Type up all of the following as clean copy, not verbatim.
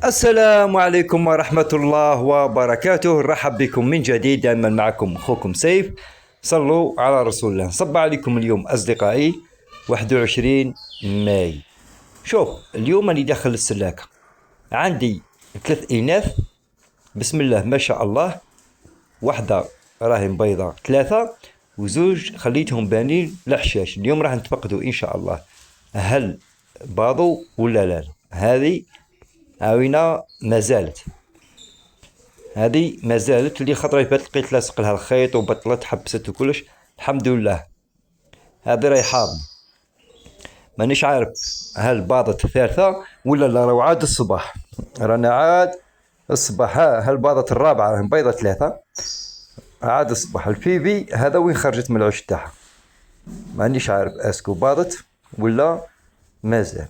السلام عليكم ورحمة الله وبركاته. رحب بكم من جديد، دائما معكم أخوكم سيف. صلوا على رسول الله. صب عليكم اليوم أصدقائي 21 ماي. شوف، اليوم أنا داخل السلاكة، عندي 3 إناث بسم الله ما شاء الله. واحدة راهي بيضة، 3 وزوج خليتهم بانين لحشاش. اليوم راح نتفقدوا إن شاء الله هل باضوا ولا لا. هذه عاوينة ما زالت اللي خطرة بات لقيت لاصق لها الخيط وبطلت حبست وكلش. الحمد لله. هذه راهي حاضنة، مانيش عارف هل باضت الثالثة ولا لا. راهو عاد الصباح، رانا عاد الصباح. هل باضت الرابعة؟ راهي بيضة 3 عاد الصباح. الفيبي هذا وين خرجت من العش تاعها؟ مانيش عارف اسكو باضت ولا مازال.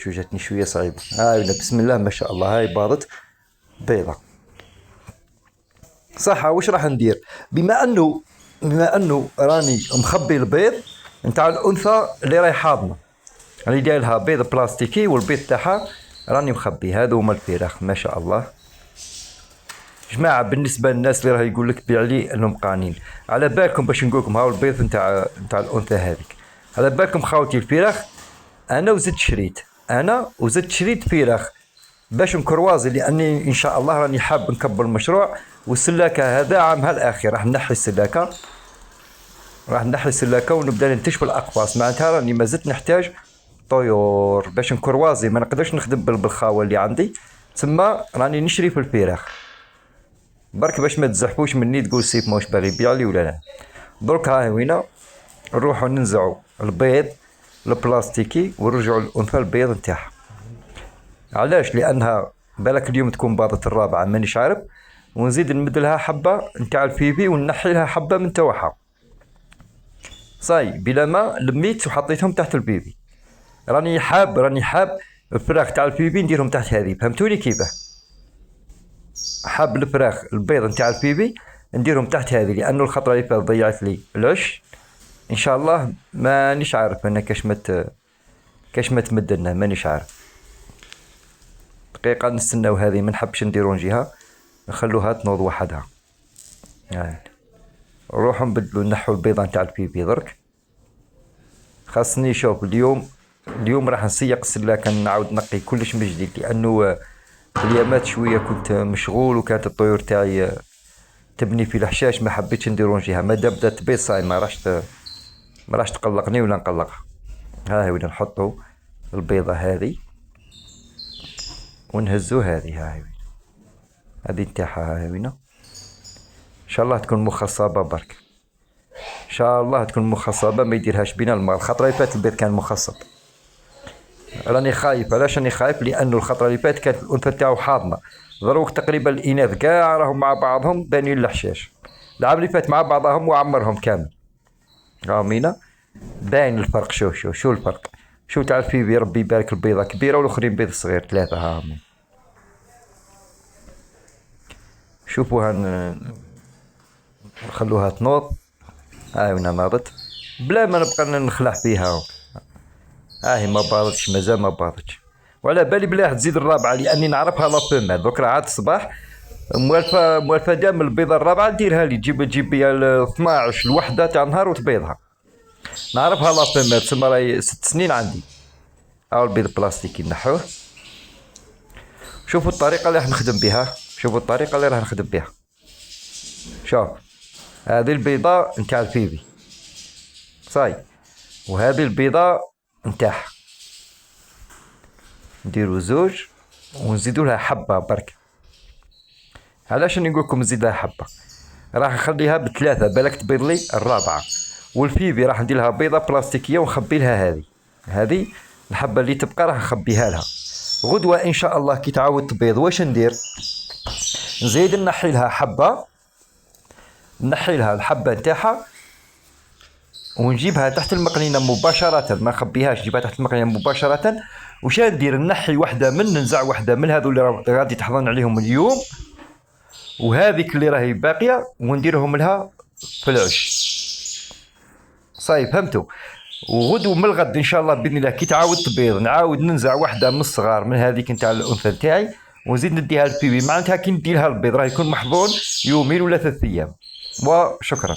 جاتني شوية صعيبة. هاي بسم الله ما شاء الله، هاي باضت بيضة صح. واش راح ندير؟ بما انه راني مخبي البيض نتاع الانثى اللي راهي حاضنه، راني داير لها بيض بلاستيكي والبيض تاعها راني مخبي. هذو هما الفراخ ما شاء الله. جماعه بالنسبه للناس اللي راه يقول لك بيع لي انهم قانين، على بالكم باش نقول لكم هاو البيض نتاع الانثى هذيك. على بالكم خاوتي الفراخ، انا وزدت شريت فراخ باش نكروازي، لاني ان شاء الله راني حاب نكبر المشروع. والسلاكه هذا عامها الاخير راح نحي السلاكه ونبدا ننتج بالاقفاص. معناتها راني ما زلت نحتاج طيور باش نكروازي، ما نقدرش نخدم بالخاوه اللي عندي، تسمى راني نشري في الفراخ برك باش ما تزحفوش مني تقول سيف موش باغي يبيع لي ولا لا. درك هاي وينا نروحو ننزعو البيض البلاستيكي ونرجعو الانثى البيض نتاعها. علاش؟ لانها بالك اليوم تكون باضت الرابعه مانيش عارف، ونزيد نمد لها حبه نتاع الفيبي ونحي لها حبه من تواحها. صاي بلا ما لميت وحطيتهم تحت البيبي. راني حاب الفراخ تاع البيبي نديرهم تحت هذه، فهمتوني كيفاه؟ حاب الفراخ البيض نتاع البيبي نديرهم تحت هذه، لانه الخطره اللي فاتت ضيعت لي العش. ان شاء الله مانيش عارف انا كاش ما تمدلنا، مانيش عارف. دقيقه نستناو هذه، ما نحبش نديرو جهه نخلوها تنوض وحدها. يعني نروحو نبدلو نحو البيضه نتاع البيبي درك. خاصني شوف اليوم راح نسيق السلاكه، نعاود نقي كلش من جديد، لانه اليامات شويه كنت مشغول وكانت الطيور تاعي تبني في الحشاش، ما حبيتش نديرونجيها. مادام بدات تبيض صاي ما راحش تقلقني ولا نقلقها. ها هي وين نحطو البيضه هذه ونهزو هذه نتاعها. ها وين ان شاء الله تكون مخصبه برك، ان شاء الله تكون مخصبه ما يديرهاش بينا الماء. الخطره اللي فاتت البيض كان مخصب. راني خايف. علاش راني خايف؟ لانه الخطره اللي فاتت كانت الانثى تاعو حاضنه. دروك تقريبا الاناث كاع راهم مع بعضهم بانين الحشاش. العام اللي فات مع بعضهم وعمرهم كامل. مينا باين الفرق. شو الفرق؟ شو تعرف فيه ربي يبارك، البيضه كبيره والاخرين بيض صغير 3. شوفوها نخلوها تنوض. هاي وين ناضت بلا ما نبقى نخلع فيها. هاي ما باضتش، مازال ما باضتش. وعلى بالي بلاه تزيد الرابعه، لاني نعرفها لا فيمال. دوك راه عاد الصباح موالفه دام البيضه الرابعه ديرها لي، تجيب لي 12 الوحده تاع النهار وتبيضها. نعرفها لا فيمال، تسمى راهي 6 سنين عندي. هاو البيض بلاستيكي نحوه. شوفوا الطريقه اللي راح نخدم بها. شوف هذه البيضه نتاع الفيبي صاي، وهذه البيضه نتاعها. نديرو زوج ونزيدو لها حبه برك. علاش نقول لكم نزيد لها حبه؟ راح نخليها ب3 بالك تبيض لي الرابعه. والفيبي راح ندير لها بيضه بلاستيكيه ونخبي لها هذه الحبه اللي تبقى راح نخبيها لها. غدوه ان شاء الله كي تعاود تبيض واش ندير؟ نزيد نحي لها الحبه نتاعها ونجيبها تحت المقلينه مباشره، ما نخبيهاش، نجيبها تحت المقلينه مباشره. وش ندير؟ نحي واحده ننزع واحده من هذو اللي غادي تحضن عليهم اليوم، وهذيك اللي راهي باقيه ونديرهم لها في العش. صاي فهمتوا؟ وغدو من الغد ان شاء الله باذن الله كي تعاود تبيض نعاود ننزع واحده من الصغار من هذيك نتاع الانثى نتاعي ونزيد نديها للبيبي. معناتها كي ندي لها البيض راه يكون محضون يومين ولا 3 ايام. وشكرا.